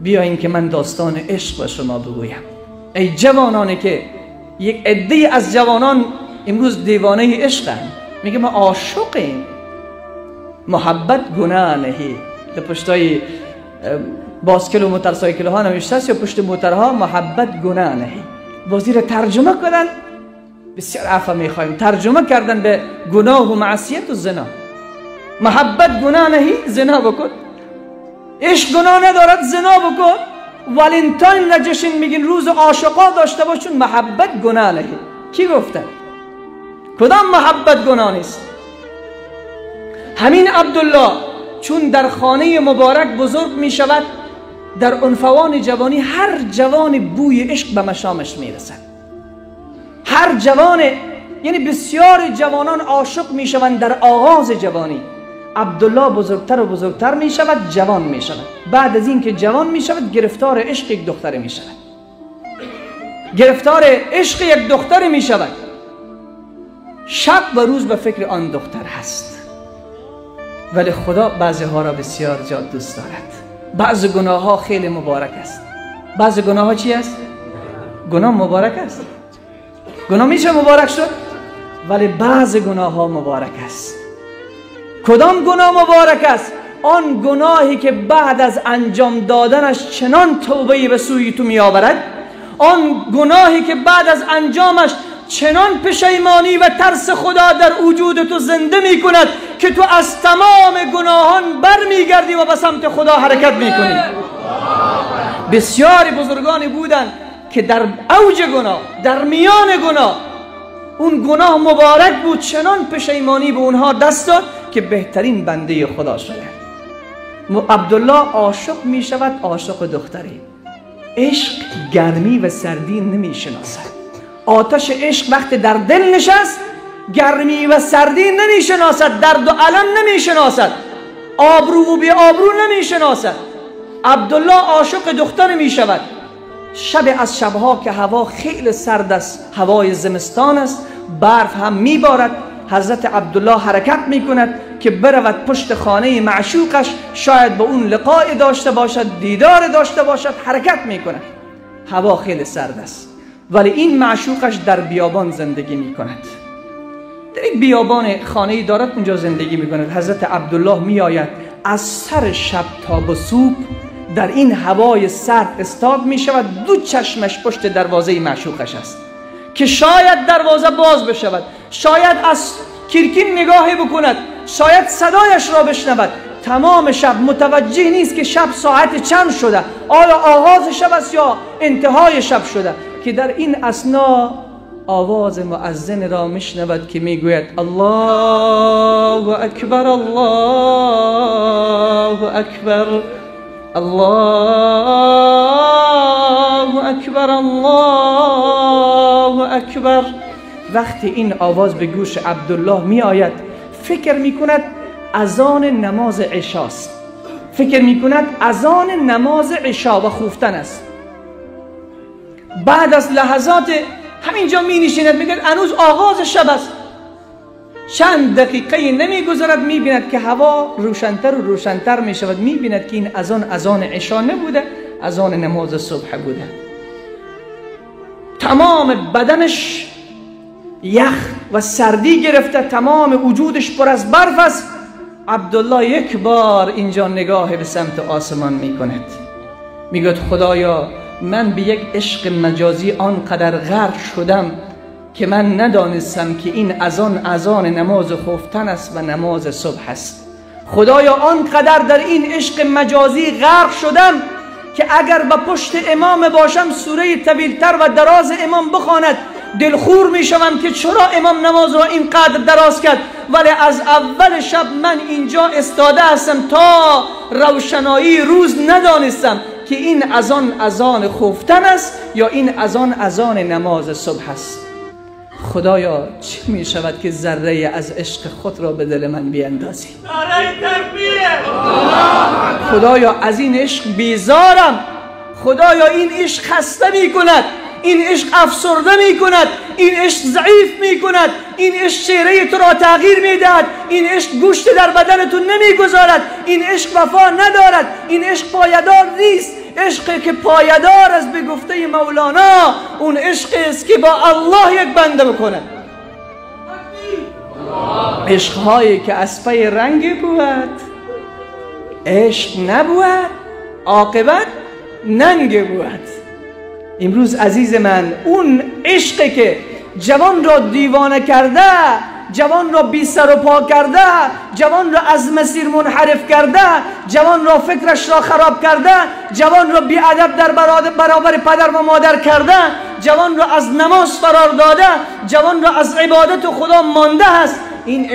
بیاییم که من داستان عشق به شما بگویم. ای جوانانی که یک عده از جوانان امروز دیوانه عشقند، میگه ما عاشقیم. محبت گناه نهی. در پشتای باسکل و موتورسایکل ها نوشته است یا پشت موترها محبت گناه نهی. بازی را ترجمه کردن، بسیار عفو میخوایم، ترجمه کردن به گناه و معصیت و زنا. محبت گناه نهی، زنا بکن. عشق گناه ندارد، زنا بکن. ولنتاین را جشن میگین، روز عاشقا داشته باشون. محبت گناه نهی. کی گفته؟ کدام محبت گناه نیست؟ همین عبدالله چون در خانه مبارک بزرگ می شود، در عنفوان جوانی هر جوان بوی عشق به مشامش می رسد. هر جوان، یعنی بسیار جوانان عاشق می شوند در آغاز جوانی. عبدالله بزرگتر و بزرگتر می شود، جوان می شود. بعد از این که جوان می شود، گرفتار عشق یک دختر می شود. گرفتار عشق یک دختر می شود. شب و روز به فکر آن دختر هست. ولی خدا بعضی ها را بسیار زیاد دوست دارد. بعضی گناه ها خیلی مبارک است. بعضی گناه ها چی است؟ گناه مبارک است. گناه میشه مبارک شد، ولی بعضی گناه ها مبارک است. کدام گناه مبارک است؟ آن گناهی که بعد از انجام دادنش چنان توبه به سوی تو می آورد، آن گناهی که بعد از انجامش چنان پشیمانی و ترس خدا در وجود تو زنده می کند که تو از تمام گناهان بر می گردی و به سمت خدا حرکت می کنی. بسیاری بزرگانی بودند که در اوج گناه، در میان گناه، اون گناه مبارک بود، چنان پشیمانی به اونها دست داد که بهترین بنده خدا شده. عبدالله عاشق می شود، عاشق دختری. عشق گرمی و سردی نمی شناسد. آتش عشق وقت در دل نشست، گرمی و سردی نمی شناسد، درد و علم نمی شناسد، آبرو و بی آبرو نمی شناسد. عبدالله عاشق دختر می شود. شب از شبها که هوا خیلی سرد است، هوای زمستان است، برف هم می بارد، حضرت عبدالله حرکت می کند که برود پشت خانه معشوقش، شاید به اون لقاء داشته باشد، دیدار داشته باشد. حرکت می کند، هوا خیلی سرد است، ولی این معشوقش در بیابان زندگی می کند. در یک بیابان خانه‌ای دارد، اونجا زندگی می کند. حضرت عبدالله می آید از سر شب تا به صبح در این هوای سرد استاد می شود. دو چشمش پشت دروازه معشوقش است که شاید دروازه باز بشود، شاید از کیرکین نگاهی بکند، شاید صدایش را بشنود. تمام شب متوجه نیست که شب ساعت چند شده، آیا آغاز شب است یا انتهای شب شده، که در این اثنا آواز مؤذن را میشنود که میگوید الله اکبر، الله اکبر، الله اکبر، الله اکبر. وقتی این آواز به گوش عبدالله می آید، فکر می کند اذان نماز عشاست، فکر می کند اذان نماز عشا و خفتن است. بعد از لحظات همینجا می نشیند، می گوید هنوز آغاز شب است. چند دقیقه نمی گذرد، می بیند که هوا روشنتر و روشنتر می شود، می بیند که این اذان عشا نبوده، اذان نماز صبح بوده. تمام بدنش یخ و سردی گرفته، تمام وجودش پر از برف است. عبدالله یک بار اینجا نگاه به سمت آسمان می کند، می گوید خدایا من به یک عشق مجازی آنقدر غرق شدم که من ندانستم که این اذان نماز خفتن است و نماز صبح است. خدایا آنقدر در این عشق مجازی غرق شدم که اگر به پشت امام باشم سوره طویلتر و دراز امام بخواند دلخور می شوم که چرا امام نماز را اینقدر دراز کرد، ولی از اول شب من اینجا استاده هستم تا روشنایی روز ندانستم که این اذان خفتن است یا این اذان نماز صبح است. خدایا چه می شود که ذره از عشق خود را به دل من بیندازی؟ خدایا از این عشق بیزارم، خدایا این عشق خسته می کند، این عشق افسرده می کند، این عشق ضعیف می کند، این عشق چهره تو را تغییر می دهد، این عشق گوشت در بدنتون نمی گذارد، این عشق وفا ندارد، این عشق پایدار نیست. عشقی که پایدار است به گفته مولانا اون عشق است که با الله یک بنده بکنه. عشقهایی که از پی رنگ بود، عشق نبود، عاقبت ننگ بود. امروز عزیز من اون عشقی که جوان را دیوانه کرده، جوان را بی سر و پا کرده، جوان را از مسیر منحرف کرده، جوان را فکرش را خراب کرده، جوان را بی ادب در برابر پدر و مادر کرده، جوان را از نماز فرار داده، جوان را از عبادت خدا مانده است. این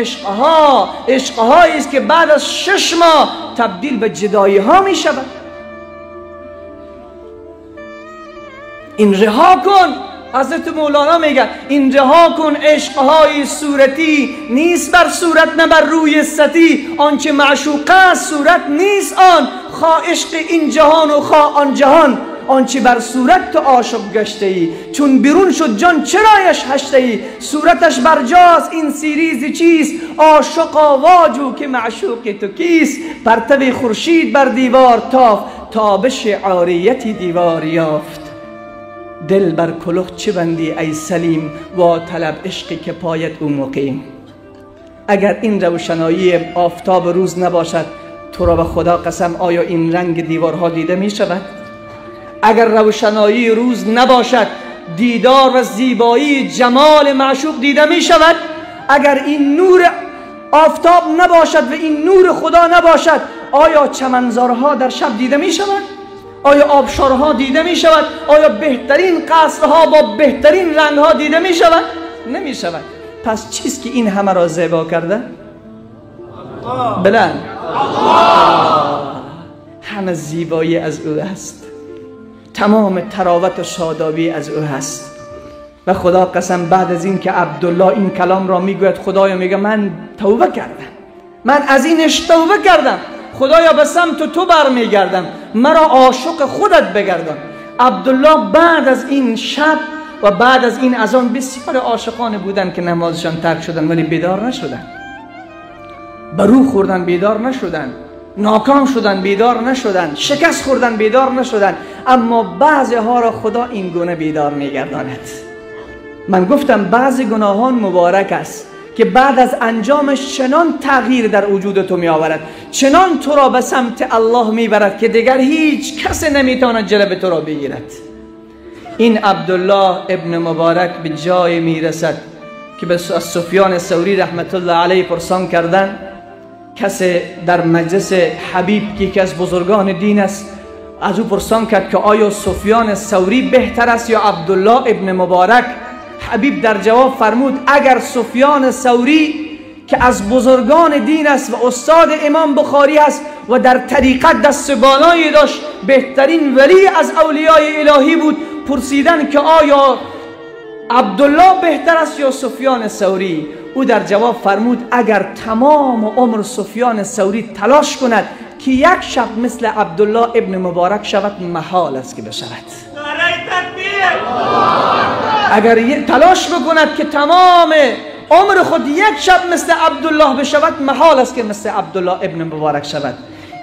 عشقهایی است که بعد از 6 ماه تبدیل به جدایی ها می شود. این رها کن. حضرت مولانا میگه این رها کن عشقهای صورتی، نیست بر صورت نه بر روی ستی، آنچه معشوق است صورت نیست آن، خواه عشق این جهان و خواه آن جهان، آنچه بر صورت تو عاشق گشته ای، چون بیرون شد جان چرایش هشته ای، صورتش برجاست این سیریز چیست، عاشقا واجو که معشوق تو کیست، پرتو خورشید بر دیوار تافت، تابش عاریتی دیوار یافت، دل بر کلاه چه بندی ای سلیم، و طلب عشقی که پایت او مقیم. اگر این روشنایی آفتاب روز نباشد تو را به خدا قسم آیا این رنگ دیوارها دیده می شود؟ اگر روشنایی روز نباشد دیدار و زیبایی جمال معشوق دیده می شود؟ اگر این نور آفتاب نباشد و این نور خدا نباشد آیا چمنزارها در شب دیده می شود؟ آیا آبشارها دیده می شود؟ آیا بهترین قصرها با بهترین رنگها دیده می شود؟ نمی شود. پس چیست که این همه را زیبا کرده؟ بلند همه زیبایی از او است، تمام تراوت و شادابی از او هست. و خدا قسم بعد از این که عبدالله این کلام را میگوید، خدایا میگه من توبه کردم، من از اینش توبه کردم، خدایا به سمت تو برمیگردم، مرا عاشق خودت بگردان. عبدالله بعد از این شب و بعد از این اذان بسیار عاشقانه بودن که نمازشان ترک شدن ولی بیدار نشدن، برو خوردن بیدار نشدن، ناکام شدن بیدار نشدن، شکست خوردن بیدار نشدن، اما بعضی ها را خدا این گونه بیدار میگرداند. من گفتم بعضی گناهان مبارک است که بعد از انجامش چنان تغییر در وجود تو می آورد، چنان تو را به سمت الله می برد که دیگر هیچ کس نمیتواند جلب تو را بگیرد. این عبدالله ابن مبارک به جای می رسد که از سفیان ثوری رحمت الله علیه پرسان کردن، کسی در مجلس حبیب که از بزرگان دین است از او پرسان کرد که آیا سفیان ثوری بهتر است یا عبدالله ابن مبارک؟ حبیب در جواب فرمود اگر سفیان ثوری که از بزرگان دین است و استاد امام بخاری است و در طریقت دست بالایی داشت، بهترین ولی از اولیای الهی بود، پرسیدن که آیا عبدالله بهتر است یا سفیان ثوری؟ او در جواب فرمود اگر تمام عمر سفیان ثوری تلاش کند که یک شب مثل عبدالله ابن مبارک شود، محال است که بشود. اگر تلاش بکند که تمام عمر خود یک شب مثل عبدالله بشود، محال است که مثل عبدالله ابن مبارک شود.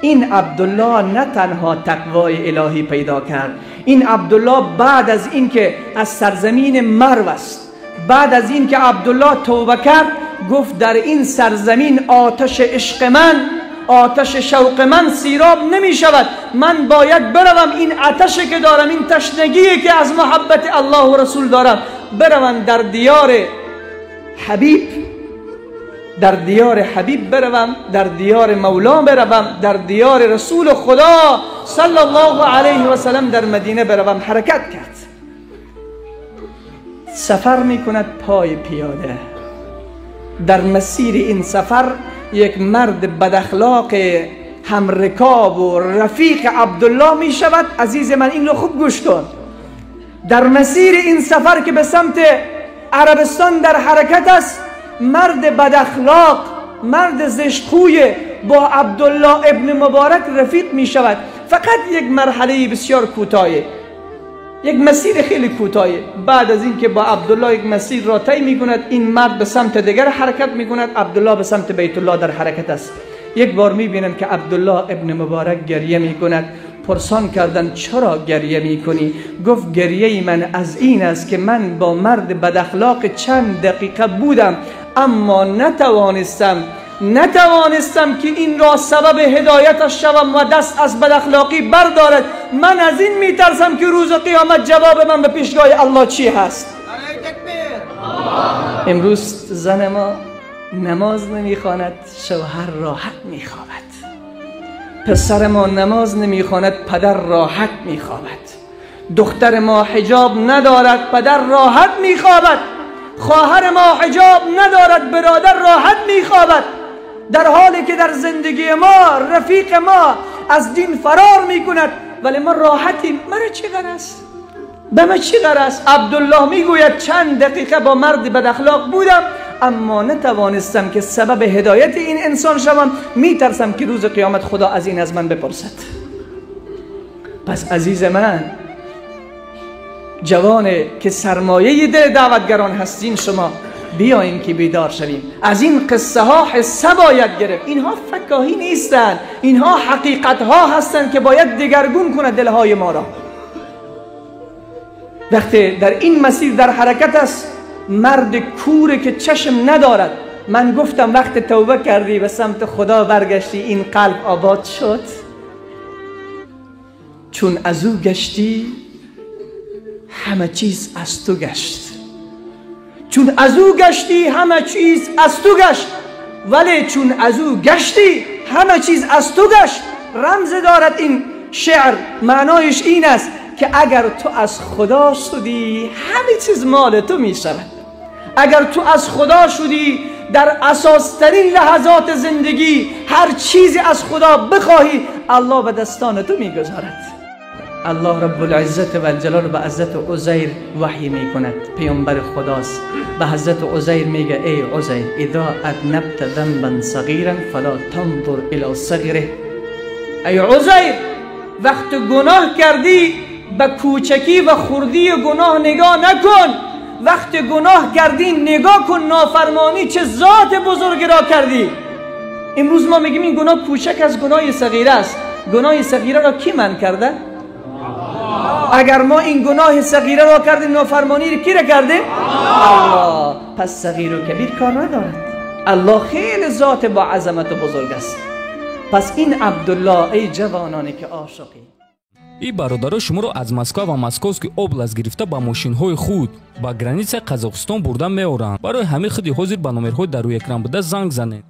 این عبدالله نه تنها تقوای الهی پیدا کرد، این عبدالله بعد از این که از سرزمین مرو است، بعد از این که عبدالله توبه کرد، گفت در این سرزمین آتش عشق من، آتش شوق من سیراب نمی شود، من باید بروم این آتشی که دارم، این تشنگی که از محبت الله و رسول دارم، بروم در دیار حبیب، در دیار حبیب بروم، در دیار مولا بروم، در دیار رسول خدا صلی الله علیه و سلم در مدینه بروم. حرکت کرد، سفر می کند پای پیاده. در مسیر این سفر یک مرد بداخلاق همرکاب و رفیق عبدالله می شود. عزیز من این رو خوب گوش کن. در مسیر این سفر که به سمت عربستان در حرکت است، مرد بداخلاق، مرد زشتخوی با عبدالله ابن مبارک رفیق می شود. فقط یک مرحله بسیار کوتاه. یک مسیر خیلی کوتاهی. بعد از اینکه با عبدالله یک مسیر را طی میکند، این مرد به سمت دیگر حرکت میکند، عبدالله به سمت بیت الله در حرکت است. یک بار میبینند که عبدالله ابن مبارک گریه میکند. پرسان کردند چرا گریه میکنی؟ گفت گریه من از این است که من با مرد بد اخلاق چند دقیقه بودم، اما نتوانستم که این را سبب هدایتش شوم و دست از بد اخلاقی بردارد. من از این میترسم که روز قیامت جواب من به پیشگاه الله چی هست. امروز زن ما نماز نمیخواند، شوهر راحت میخوابد. پسر ما نماز نمیخواند، پدر راحت میخوابد. دختر ما حجاب ندارد، پدر راحت میخوابد. خواهر ما حجاب ندارد، برادر راحت میخوابد. در حالی که در زندگی ما رفیق ما از دین فرار میکند، ولی ما راحتیم. مرا چی غرض؟ به من چی غرض؟ عبدالله میگوید چند دقیقه با مرد بد اخلاق بودم، اما نتوانستم که سبب هدایت این انسان شوم. میترسم که روز قیامت خدا از این از من بپرسد. پس عزیز من، جوانه که سرمایه دل دعوتگران هستین، شما بیاییم که بیدار شویم. از این قصه ها حصه باید گرفت. اینها فکاهی نیستند، اینها حقیقت ها هستند که باید دگرگون کنه دلهای ما را. وقتی در این مسیر در حرکت است، مرد کوره که چشم ندارد. من گفتم وقت توبه کردی به سمت خدا برگشتی، این قلب آباد شد. چون از او گشتی همه چیز از تو گشت. چون از او گشتی همه چیز از تو گشت. ولی چون از او گشتی همه چیز از تو گشت. رمز دارد این شعر. معنایش این است که اگر تو از خدا شدی همه چیز مال تو می شود. اگر تو از خدا شدی، در اساسترین لحظات زندگی هر چیزی از خدا بخواهی، الله به دستان تو می گذارد. الله رب العزت و الجلال به حضرت عزیر وحی می کند. پیامبر خداست. به حضرت عزیر میگه ای عزیر، اذا اذنبت ذنبا صغیرا فلا تنظر الى صغیره. ای عزیر، وقت گناه کردی به کوچکی و خردی گناه نگاه نکن. وقت گناه کردی نگاه کن نافرمانی چه ذات بزرگی را کردی. امروز ما میگیم این گناه کوچک از گناه صغیره است. گناه صغیره را کی من کرده؟ اگر ما این گناه صغیره را کردیم، نافرمانی را کی را کرده؟ الله. پس صغیر و کبیر کار ندارد. الله خیلی ذات با عظمت و بزرگ است. پس این عبدالله، ای جوانانی که عاشقی، این برادرها شما رو از مسکو و مسکوسکی اوبلاست گرفته با ماشین‌های خود با گرانیت قزاقستان برده می‌آورند. برای همین خودی حاضر با نمرهای در روی اکران بوده زنگ زنید.